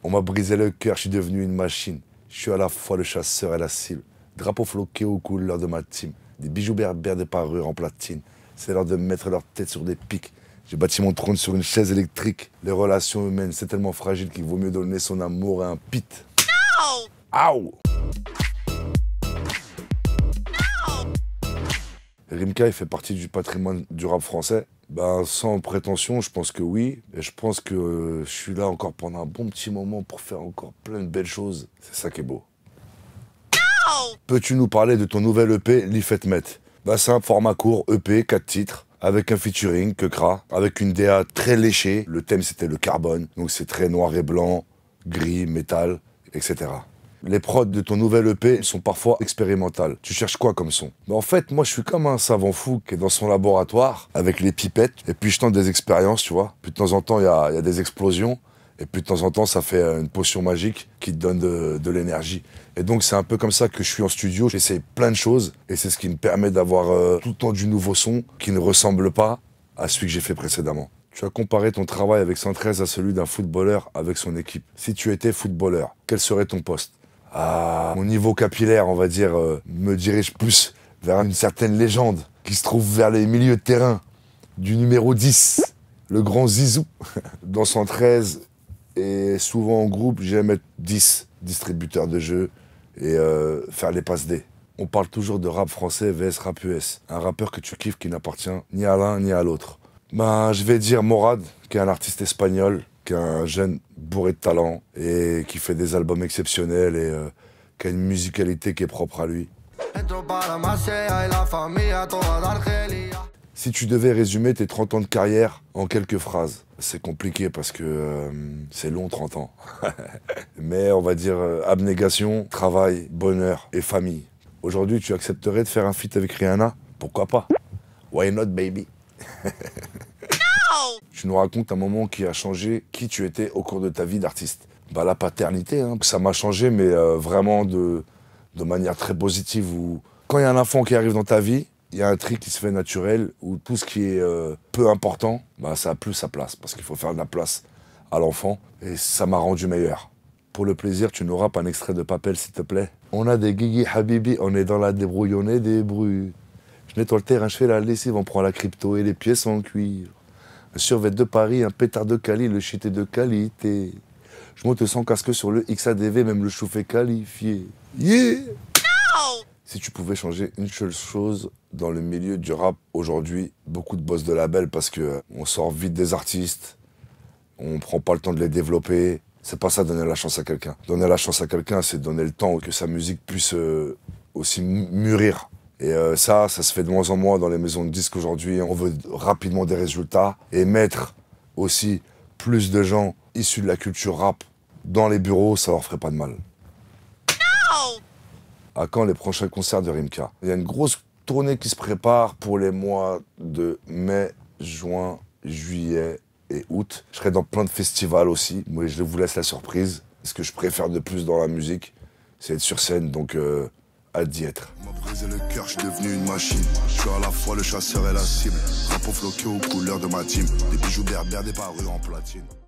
On m'a brisé le cœur, je suis devenu une machine. Je suis à la fois le chasseur et la cible. Drapeau floqué aux couleurs de ma team. Des bijoux berbères, des parures en platine. C'est l'heure de mettre leur tête sur des pics. J'ai bâti mon trône sur une chaise électrique. Les relations humaines, c'est tellement fragile qu'il vaut mieux donner son amour à un pit. Aouh! Rimka, il fait partie du patrimoine du rap français. Ben, sans prétention, je pense que oui. Et je pense que je suis là encore pendant un bon petit moment pour faire encore plein de belles choses. C'est ça qui est beau. Peux-tu nous parler de ton nouvel EP, L'Ifetmet? Ben, c'est un format court, EP, 4 titres, avec un featuring, Kekra, avec une DA très léchée. Le thème, c'était le carbone. Donc c'est très noir et blanc, gris, métal, etc. Les prods de ton nouvel EP sont parfois expérimentales. Tu cherches quoi comme son? Mais en fait, moi, je suis comme un savant fou qui est dans son laboratoire avec les pipettes. Et puis, je tente des expériences, tu vois. Puis, de temps en temps, il y a des explosions. Et puis, de temps en temps, ça fait une potion magique qui te donne de l'énergie. Et donc, c'est un peu comme ça que je suis en studio. J'essaie plein de choses. Et c'est ce qui me permet d'avoir tout le temps du nouveau son qui ne ressemble pas à celui que j'ai fait précédemment. Tu as comparé ton travail avec 113 à celui d'un footballeur avec son équipe. Si tu étais footballeur, quel serait ton poste? Mon niveau capillaire, on va dire, me dirige plus vers une certaine légende qui se trouve vers les milieux de terrain du numéro 10, le grand Zizou. Dans 113 et souvent en groupe, j'aime être 10, distributeur de jeux et faire les passes D. On parle toujours de rap français vs rap US, un rappeur que tu kiffes qui n'appartient ni à l'un ni à l'autre. Ben, je vais dire Morad, qui est un artiste espagnol, qui est un jeune bourré de talent et qui fait des albums exceptionnels et qui a une musicalité qui est propre à lui. Si tu devais résumer tes 30 ans de carrière en quelques phrases, c'est compliqué parce que c'est long 30 ans. Mais on va dire abnégation, travail, bonheur et famille. Aujourd'hui, tu accepterais de faire un feat avec Rihanna? Pourquoi pas? Why not, baby? Tu nous racontes un moment qui a changé qui tu étais au cours de ta vie d'artiste. Bah, la paternité, hein. Ça m'a changé, mais vraiment de manière très positive. Où, quand il y a un enfant qui arrive dans ta vie, il y a un tri qui se fait naturel, où tout ce qui est peu important, bah, ça a plus sa place, parce qu'il faut faire de la place à l'enfant. Et ça m'a rendu meilleur. Pour le plaisir, tu nous rappes un extrait de Papel, s'il te plaît. On a des guigui habibi, on est dans la débrouille, on est débrouille. Je nettoie le terrain, je fais la lessive, on prend la crypto et les pièces en cuivre. Un survêt de Paris, un pétard de Cali, le shit est de qualité. Je monte sans casque sur le XADV, même le chouf est qualifié. Yeah! Si tu pouvais changer une seule chose dans le milieu du rap aujourd'hui, beaucoup de boss de label parce que on sort vite des artistes, on prend pas le temps de les développer. C'est pas ça donner la chance à quelqu'un. Donner la chance à quelqu'un, c'est donner le temps que sa musique puisse aussi mûrir. Et ça se fait de moins en moins dans les maisons de disques aujourd'hui. On veut rapidement des résultats et mettre aussi plus de gens issus de la culture rap dans les bureaux, ça leur ferait pas de mal. À quand les prochains concerts de Rimka? Il y a une grosse tournée qui se prépare pour les mois de mai, juin, juillet et août. Je serai dans plein de festivals aussi, mais je vous laisse la surprise. Ce que je préfère de plus dans la musique, c'est être sur scène, donc hâte d'y être. On m'a brisé le cœur, je suis devenu une machine. Je suis à la fois le chasseur et la cible. Drapeau floqué aux couleurs de ma team. Des bijoux berbères, des parures en platine.